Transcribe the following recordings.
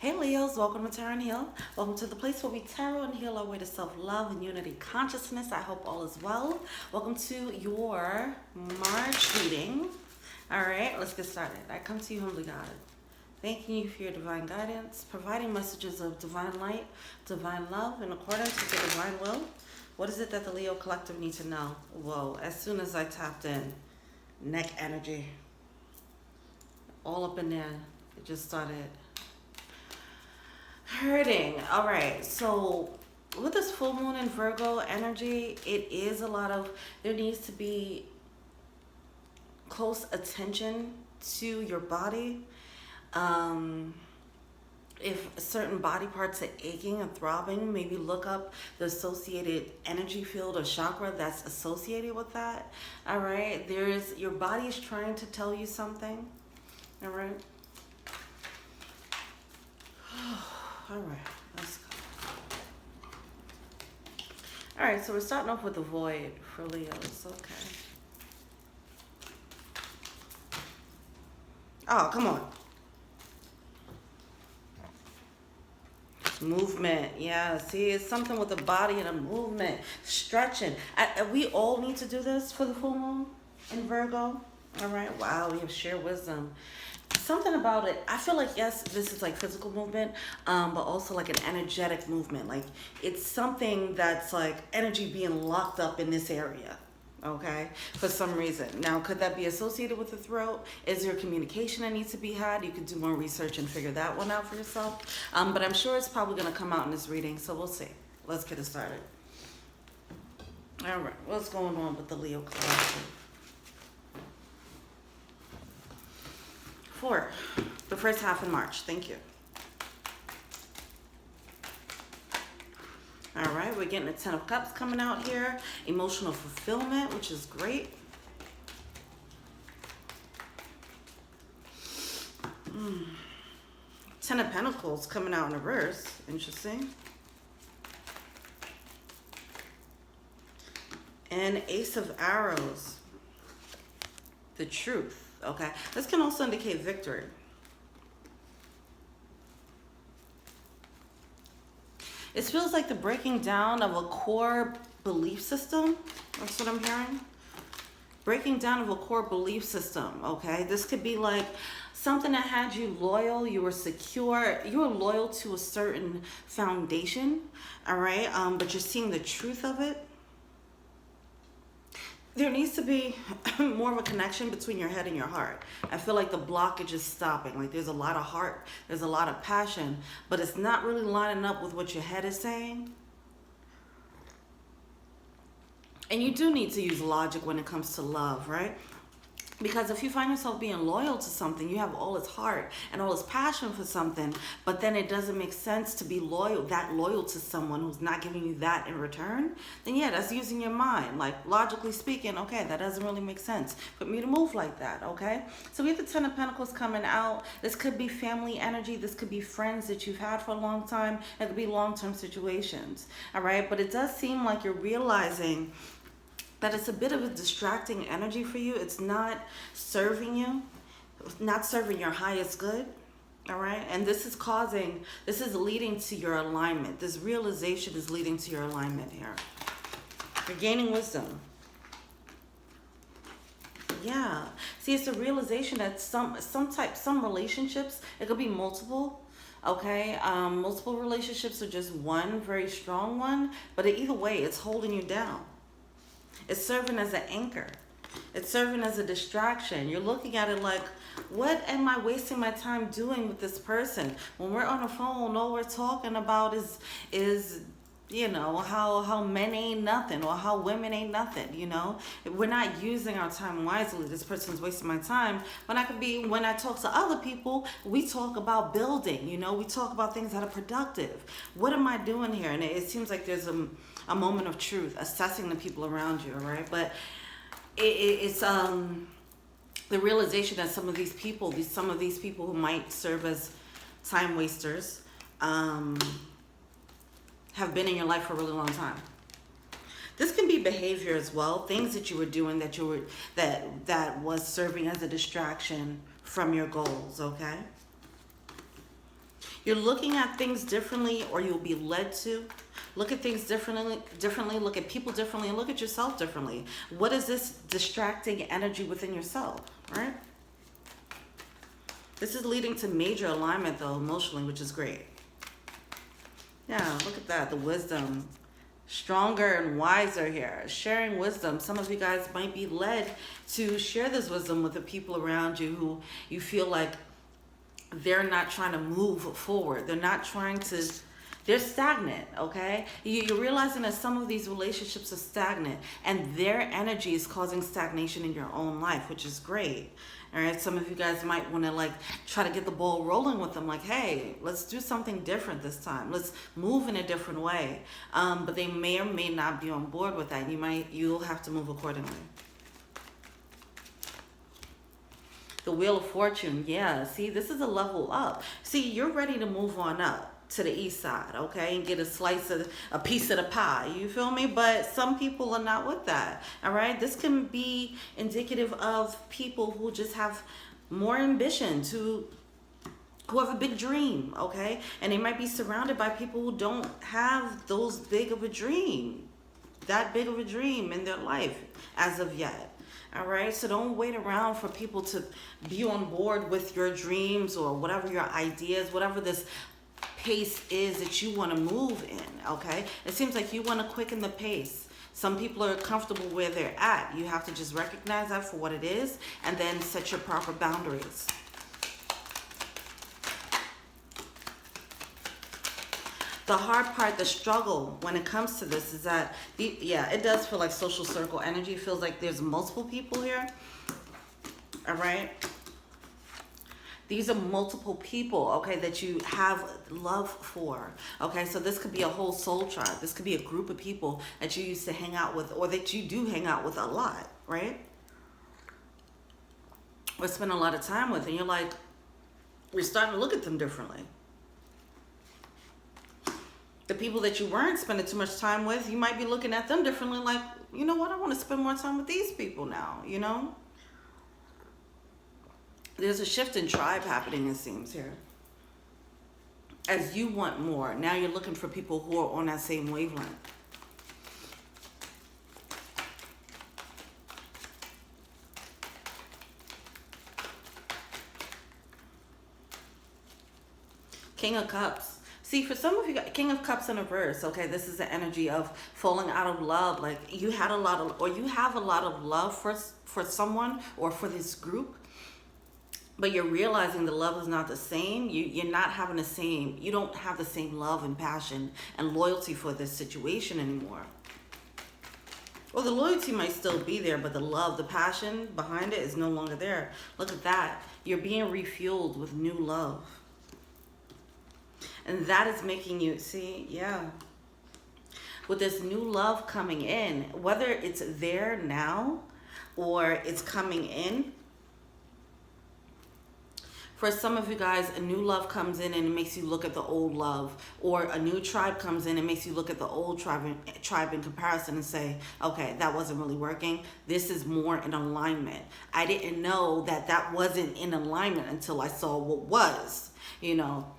Hey Leos, welcome to Tarot and Heal. Welcome to the place where we tarot and heal our way to self-love and unity consciousness. I hope all is well. Welcome to your March reading. Alright, let's get started. I come to you humbly, God, thanking you for your divine guidance, providing messages of divine light, divine love, in accordance with the divine will. What is it that the Leo collective needs to know? Whoa, as soon as I tapped in, neck energy, all up in there, it just started hurting. All right, so with this full moon in Virgo energy, it is a lot of, there needs to be close attention to your body. If certain body parts are aching and throbbing, maybe look up the associated energy field or chakra that's associated with that. All right, your body is trying to tell you something. All right. All right, let's go. All right, so we're starting off with the void for Leos. Okay. Oh, come on. Movement. Yeah, see, it's something with the body and a movement, stretching. We all need to do this for the full moon in Virgo. All right. Wow, we have sheer wisdom. Something about it, I feel like, yes, this is like physical movement, but also like an energetic movement. Like it's something that's like energy being locked up in this area, okay, for some reason. Now, could that be associated with the throat? Is there communication that needs to be had? You could do more research and figure that one out for yourself. But I'm sure it's probably going to come out in this reading, so we'll see. Let's get it started. All right, what's going on with the Leo collective? For the first half of March. Thank you. All right, we're getting the 10 of Cups coming out here. Emotional fulfillment, which is great. Ten of Pentacles coming out in reverse. Interesting. And Ace of Arrows. The truth. Okay, this can also indicate victory. It feels like the breaking down of a core belief system. That's what I'm hearing. Breaking down of a core belief system, okay? This could be like something that had you loyal, you were secure, you were loyal to a certain foundation, all right? But you're seeing the truth of it. There needs to be more of a connection between your head and your heart. I feel like the blockage is stopping. Like there's a lot of heart, there's a lot of passion, but it's not really lining up with what your head is saying. And you do need to use logic when it comes to love, right? Because if you find yourself being loyal to something, you have all its heart and all its passion for something, but then it doesn't make sense to be loyal to someone who's not giving you that in return, then yeah, that's using your mind. Like logically speaking, okay, that doesn't really make sense for me to move like that, okay? So we have the 10 of Pentacles coming out. This could be family energy. This could be friends that you've had for a long time. It could be long-term situations, all right? But it does seem like you're realizing that it's a bit of a distracting energy for you. It's not serving you, not serving your highest good, all right? And this is leading to your alignment. This realization is leading to your alignment here. You're gaining wisdom. Yeah. See, it's a realization that some relationships, it could be multiple, okay? Multiple relationships or just one very strong one, but either way, it's holding you down. It's serving as an anchor. It's serving as a distraction. You're looking at it like, what am I wasting my time doing with this person? When we're on the phone, all we're talking about is you know, how men ain't nothing or how women ain't nothing, you know? We're not using our time wisely. This person's wasting my time. When I talk to other people, we talk about building, you know? We talk about things that are productive. What am I doing here? And it seems like there's a moment of truth, assessing the people around you, all right? But it's the realization that some of these people who might serve as time wasters, have been in your life for a really long time. This can be behavior as well, things that you were doing that was serving as a distraction from your goals, okay? You're looking at things differently, or you'll be led to look at things differently, look at people differently, and look at yourself differently. What is this distracting energy within yourself, right? This is leading to major alignment, though, emotionally, which is great. Yeah, look at that, the wisdom. Stronger and wiser here. Sharing wisdom. Some of you guys might be led to share this wisdom with the people around you who you feel like they're not trying to move forward. They're not trying to, they're stagnant, okay? You're realizing that some of these relationships are stagnant, and their energy is causing stagnation in your own life, which is great. All right, some of you guys might want to like try to get the ball rolling with them, like, hey, let's do something different this time. Let's move in a different way. But they may or may not be on board with that. You'll have to move accordingly. The Wheel of Fortune, yeah. See, this is a level up. See, you're ready to move on up to the east side, okay, and get a piece of the pie, you feel me? But some people are not with that, all right? This can be indicative of people who just have more ambition, who have a big dream, okay? And they might be surrounded by people who don't have those big of a dream, that big of a dream in their life as of yet. All right, so don't wait around for people to be on board with your dreams or whatever your ideas, whatever this pace is that you want to move in, okay? It seems like you want to quicken the pace. Some people are comfortable where they're at. You have to just recognize that for what it is and then set your proper boundaries. The hard part, the struggle when it comes to this is that, yeah, it does feel like social circle energy. It feels like there's multiple people here, all right? These are multiple people, okay, that you have love for, okay? So this could be a whole soul tribe. This could be a group of people that you used to hang out with, or that you do hang out with a lot, right? Or spend a lot of time with, and you're starting to look at them differently. The people that you weren't spending too much time with, you might be looking at them differently, like, you know what, I want to spend more time with these people now, you know? There's a shift in tribe happening, it seems, here. As you want more, now you're looking for people who are on that same wavelength. King of Cups. See, for some of you, King of Cups in reverse, okay, this is the energy of falling out of love. Like you had a lot of, or you have a lot of love for someone or for this group, but you're realizing the love is not the same. You're not having the same, you don't have the same love and passion and loyalty for this situation anymore. Well, the loyalty might still be there, but the love, the passion behind it is no longer there. Look at that. You're being refueled with new love. And that is making you, see, yeah. With this new love coming in, whether it's there now or it's coming in, for some of you guys, a new love comes in and it makes you look at the old love, or a new tribe comes in and makes you look at the old tribe in comparison and say, okay, that wasn't really working. This is more in alignment. I didn't know that that wasn't in alignment until I saw what was, you know.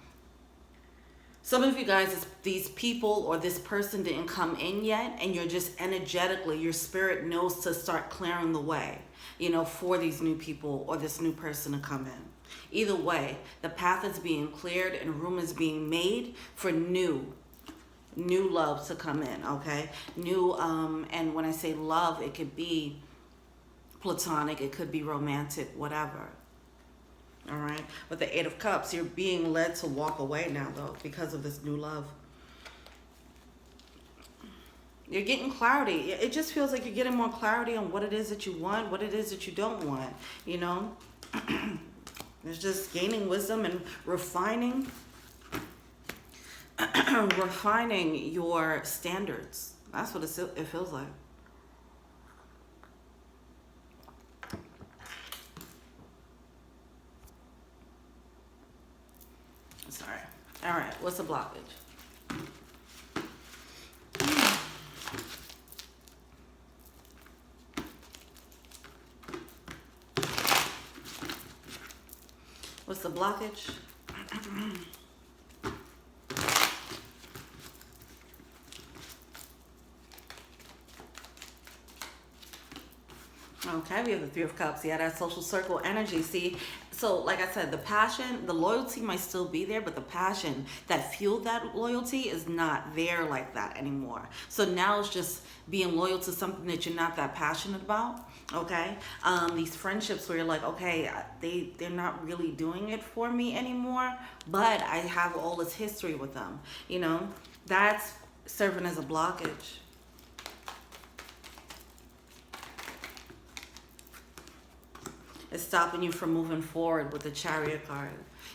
Some of you guys, these people or this person didn't come in yet, and you're just energetically, your spirit knows to start clearing the way, you know, for these new people or this new person to come in. Either way, the path is being cleared and room is being made for new love to come in, okay? New, and when I say love, it could be platonic, it could be romantic, whatever. All right, with the Eight of Cups, you're being led to walk away now, though, because of this new love. You're getting clarity. It just feels like you're getting more clarity on what it is that you want, what it is that you don't want, you know? It's just gaining wisdom and refining your standards. That's what it feels like. Sorry. All right, what's the blockage? What's the blockage? Okay, we have the Three of Cups. Yeah, that social circle energy. See, so like I said, the passion, the loyalty might still be there, but the passion that fueled that loyalty is not there like that anymore. So now it's just being loyal to something that you're not that passionate about. Okay, these friendships where you're like, okay, they're not really doing it for me anymore, but I have all this history with them. You know, that's serving as a blockage. It's stopping you from moving forward with the Chariot card.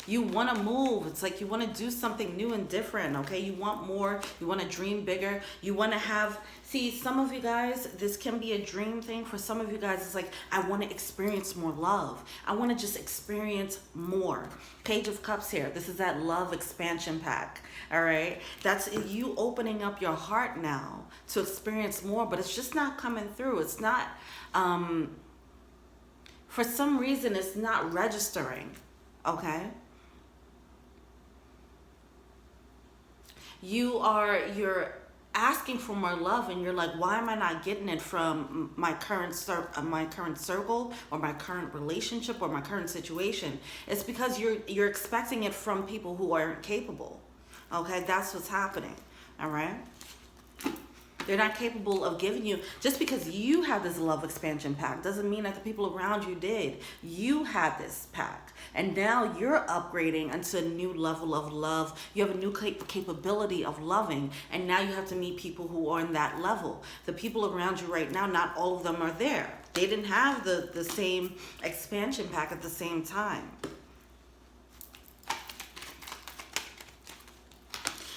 You want to move. It's like you want to do something new and different, okay? You want more. You want to dream bigger. You want to have... See, some of you guys, this can be a dream thing. For some of you guys, it's like, I want to experience more love. I want to just experience more. Page of Cups here. This is that love expansion pack, all right? That's you opening up your heart now to experience more, but it's just not coming through. It's not... for some reason, it's not registering, okay? You're asking for more love, and you're like, why am I not getting it from my current circle, or my current relationship, or my current situation? It's because you're expecting it from people who aren't capable, okay? That's what's happening, all right? They're not capable of giving you, just because you had this love expansion pack doesn't mean that the people around you did. You had this pack, and now you're upgrading into a new level of love. You have a new capability of loving, and now you have to meet people who are in that level. The people around you right now, not all of them are there. They didn't have the same expansion pack at the same time.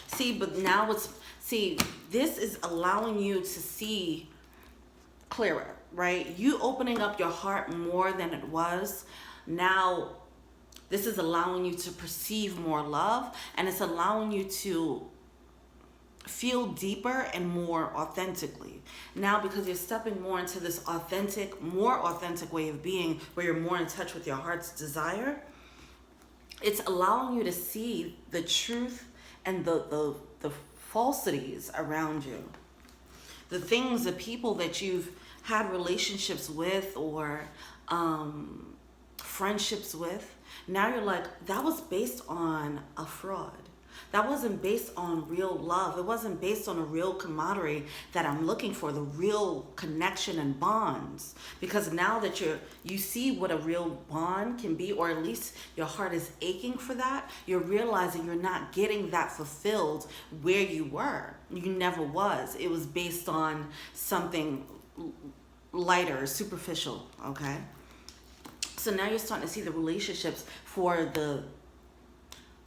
See, but now this is allowing you to see clearer, right? You opening up your heart more than it was. Now, this is allowing you to perceive more love, and it's allowing you to feel deeper and more authentically. Now, because you're stepping more into this more authentic way of being, where you're more in touch with your heart's desire, it's allowing you to see the truth and the falsities around you. The things, the people that you've had relationships with, or friendships with, now you're like, that was based on a fraud. That wasn't based on real love. It wasn't based on a real camaraderie that I'm looking for, the real connection and bonds. Because now that you see what a real bond can be, or at least your heart is aching for that, you're realizing you're not getting that fulfilled where you were. You never was. It was based on something lighter, superficial, okay? So now you're starting to see the relationships for the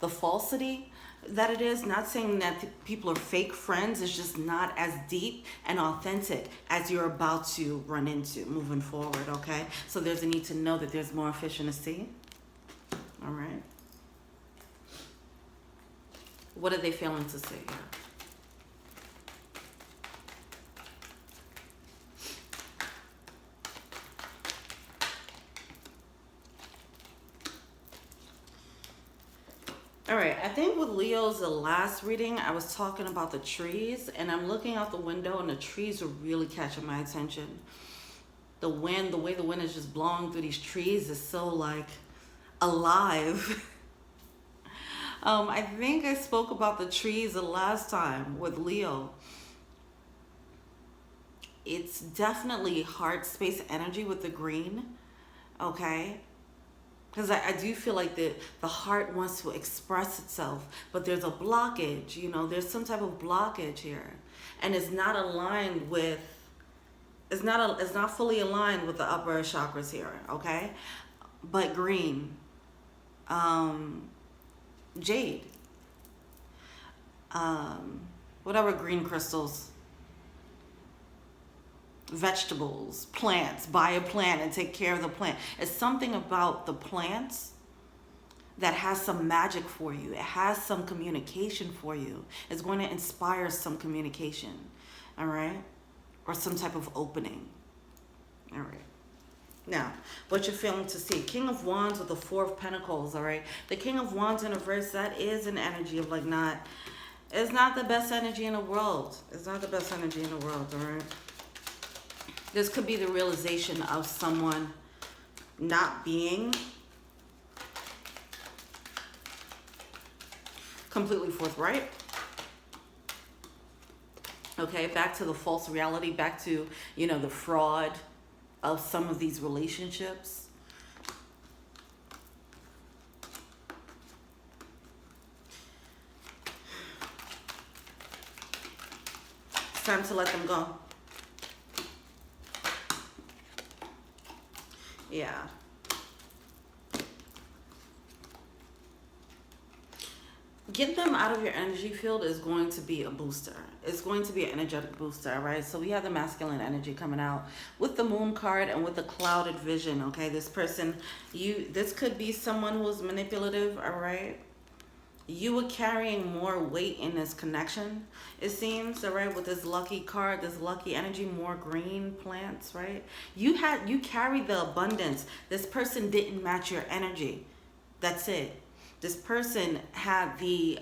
falsity that it is. Not saying that people are fake friends. It's just not as deep and authentic as you're about to run into moving forward, okay? So there's a need to know that there's more fish in the sea. All right. What are they failing to say here? All right, I think with Leo's, the last reading, I was talking about the trees, and I'm looking out the window, and the trees are really catching my attention. The wind, the way the wind is just blowing through these trees is so, like, alive. I think I spoke about the trees the last time with Leo. It's definitely heart space energy with the green, okay? Because I do feel like the heart wants to express itself, but there's a blockage, you know, there's some type of blockage here. And it's not aligned with, it's not fully aligned with the upper chakras here, okay? But green, jade, whatever green crystals, vegetables, plants, buy a plant and take care of the plant. It's something about the plants that has some magic for you. It has some communication for you. It's going to inspire some communication, all right? Or some type of opening, all right? Now, what you're feeling to see. King of Wands with the Four of Pentacles, all right? The King of Wands in reverse, that is an energy of like it's not the best energy in the world. It's not the best energy in the world, all right? This could be the realization of someone not being completely forthright. Okay, back to the false reality, back to, you know, the fraud of some of these relationships. It's time to let them go. Yeah. Getting them out of your energy field is going to be a booster. It's going to be an energetic booster, all right? So we have the masculine energy coming out with the moon card and with the clouded vision, okay? This person, this could be someone who's manipulative, all right? You were carrying more weight in this connection, it seems, all right? With this lucky card, this lucky energy, more green plants, right? You carried the abundance. This person didn't match your energy. That's it. This person had they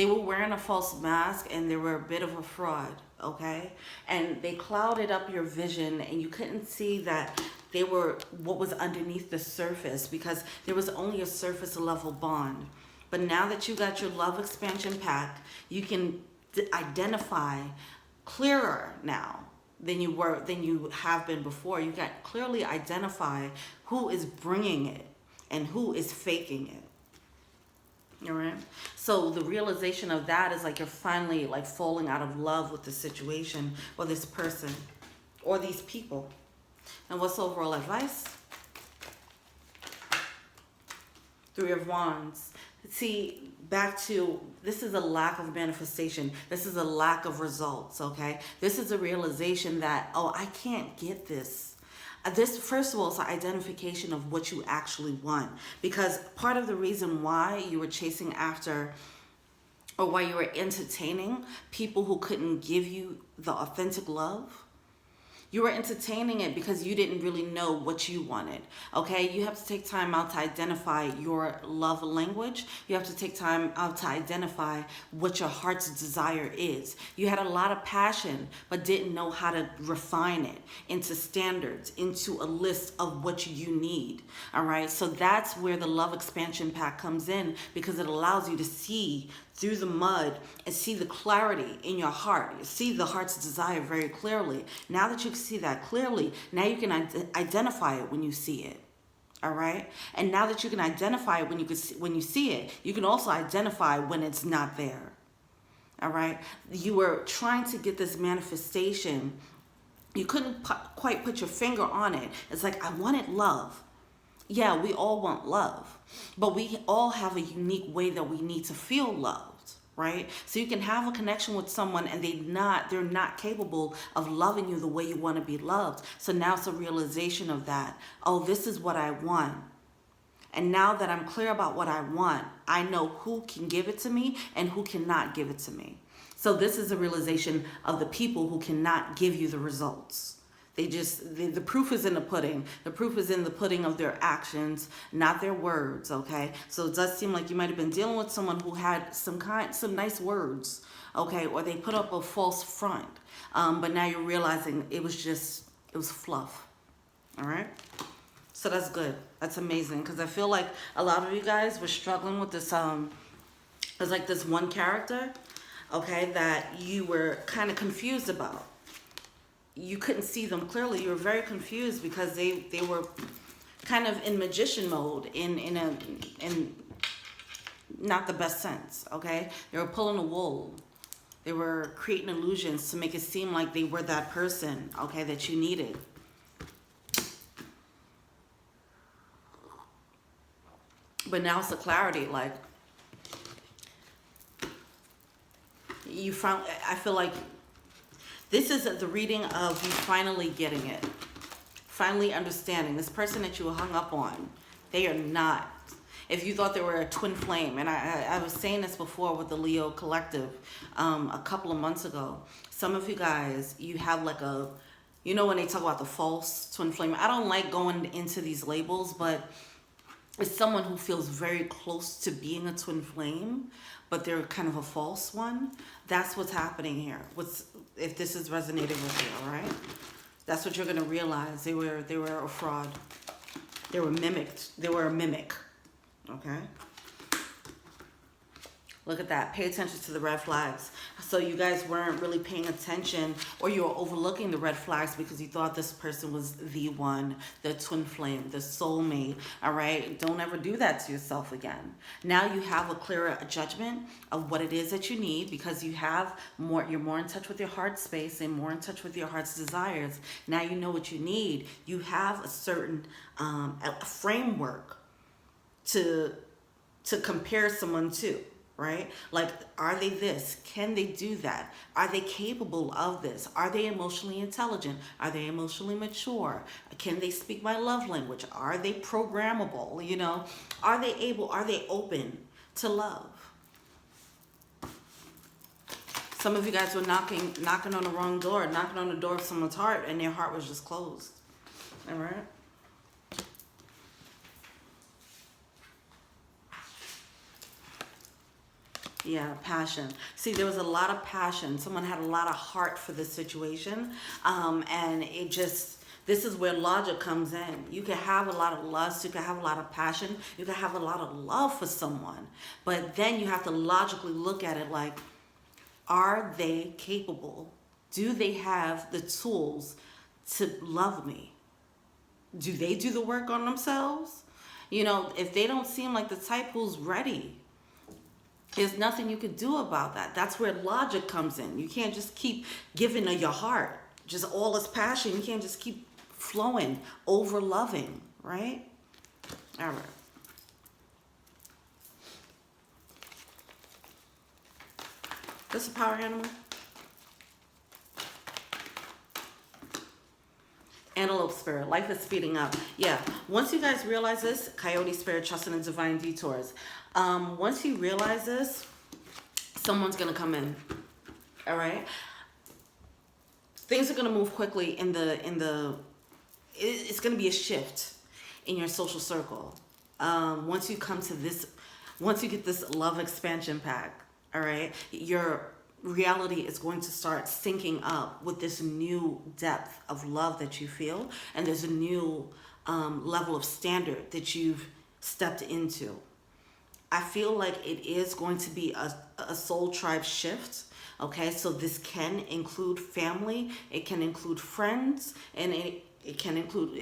were wearing a false mask and they were a bit of a fraud, okay? And they clouded up your vision and you couldn't see that they were what was underneath the surface because there was only a surface level bond. But now that you got your love expansion pack, you can identify clearer now than you have been before. You can clearly identify who is bringing it and who is faking it. All right? So the realization of that is like you're finally like falling out of love with the situation or this person or these people. And what's overall advice? Three of Wands. See, back to, this is a lack of manifestation. This is a lack of results, okay? This is a realization that, oh, I can't get this. This, first of all, is an identification of what you actually want. Because part of the reason why you were chasing after or why you were entertaining people who couldn't give you the authentic love, you were entertaining it because you didn't really know what you wanted, okay? You have to take time out to identify your love language. You have to take time out to identify what your heart's desire is. You had a lot of passion, but didn't know how to refine it into standards, into a list of what you need, all right? So that's where the love expansion pack comes in because it allows you to see through the mud and see the clarity in your heart. You see the heart's desire very clearly. Now that you can see that clearly, now you can identify it when you see it. All right? And now that you can identify it when you see it, you can also identify when it's not there. All right? You were trying to get this manifestation. You couldn't quite put your finger on it. It's like, I wanted love. Yeah, we all want love, but we all have a unique way that we need to feel loved, right? So you can have a connection with someone and they're not capable of loving you the way you want to be loved. So now it's a realization of that. Oh, this is what I want. And now that I'm clear about what I want, I know who can give it to me and who cannot give it to me. So this is a realization of the people who cannot give you the results. The proof is in the pudding. The proof is in the pudding of their actions, not their words, okay? So it does seem like you might have been dealing with someone who had some nice words, okay? Or they put up a false front, but now you're realizing it was fluff, all right? So that's good. That's amazing because I feel like a lot of you guys were struggling with this, there's like this one character, okay, that you were kind of confused about. You couldn't see them clearly. You were very confused because they were kind of in magician mode in not the best sense, okay? They were pulling a wool. They were creating illusions to make it seem like they were that person, okay, that you needed. But now it's the clarity, like you found, I feel like this is the reading of you finally getting it, finally understanding. This person that you were hung up on, they are not. If you thought they were a twin flame, and I was saying this before with the Leo Collective a couple of months ago, some of you guys, you have like a, you know when they talk about the false twin flame, I don't like going into these labels, but it's someone who feels very close to being a twin flame, but they're kind of a false one. That's what's happening here. if this is resonating with you, all right? That's what you're going to realize. They were a fraud. They were mimicked. They were a mimic, okay? Look at that. Pay attention to the red flags. So you guys weren't really paying attention, or you were overlooking the red flags because you thought this person was the one, the twin flame, the soulmate, all right? Don't ever do that to yourself again. Now you have a clearer judgment of what it is that you need, because you have more, you're more in touch with your heart space and more in touch with your heart's desires. Now you know what you need. You have a certain a framework to compare someone to. Right? Like, are they this? Can they do that? Are they capable of this? Are they emotionally intelligent? Are they emotionally mature? Can they speak my love language? Are they programmable? You know, are they able, are they open to love? Some of you guys were knocking on the wrong door, knocking on the door of someone's heart, and their heart was just closed. All right? Yeah, passion. See, there was a lot of passion. Someone had a lot of heart for this situation. And it just, this is where logic comes in. You can have a lot of lust. You can have a lot of passion. You can have a lot of love for someone. But then you have to logically look at it like, are they capable? Do they have the tools to love me? Do they do the work on themselves? You know, if they don't seem like the type who's ready, there's nothing you could do about that. That's where logic comes in. You can't just keep giving of your heart, just all this passion. You can't just keep flowing, over loving, right? All right. This is a power animal. Antelope spirit. Life is speeding up. Yeah. Once you guys realize this, coyote spirit, trusting in divine detours. Once you realize this, someone's going to come in. All right. Things are going to move quickly it's going to be a shift in your social circle. Once you come to this, once you get this love expansion pack, all right, your reality is going to start syncing up with this new depth of love that you feel, and there's a new level of standard that you've stepped into. I feel like it is going to be a soul tribe shift. Okay, so this can include family, it can include friends, and it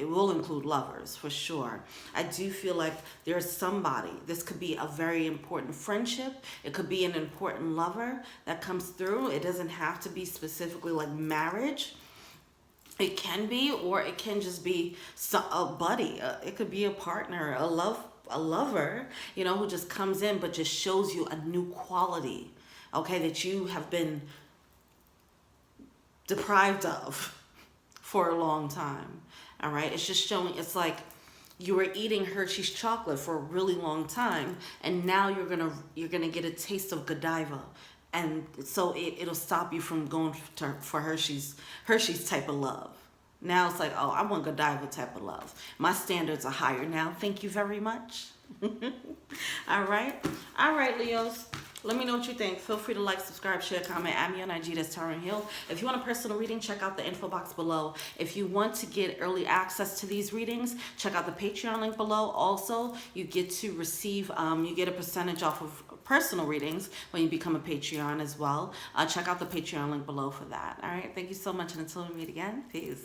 will include lovers for sure. I do feel like there's somebody, this could be a very important friendship, it could be an important lover that comes through. It doesn't have to be specifically like marriage. It can be, or it can just be a buddy. It could be a partner, a lover, you know, who just comes in but just shows you a new quality, okay, that you have been deprived of for a long time. All right, it's just showing, it's like you were eating Hershey's chocolate for a really long time, and now you're gonna get a taste of Godiva, and so it'll stop you from going for Hershey's type of love. Now it's like, oh, I want Godiva type of love. My standards are higher now. Thank you very much. All right, Leos. Let me know what you think. Feel free to like, subscribe, share, comment. Add me on IG, that's Tara Hill. If you want a personal reading, check out the info box below. If you want to get early access to these readings, check out the Patreon link below. Also, you get to receive, you get a percentage off of personal readings when you become a Patreon as well. Check out the Patreon link below for that. All right, thank you so much, and until we meet again, peace.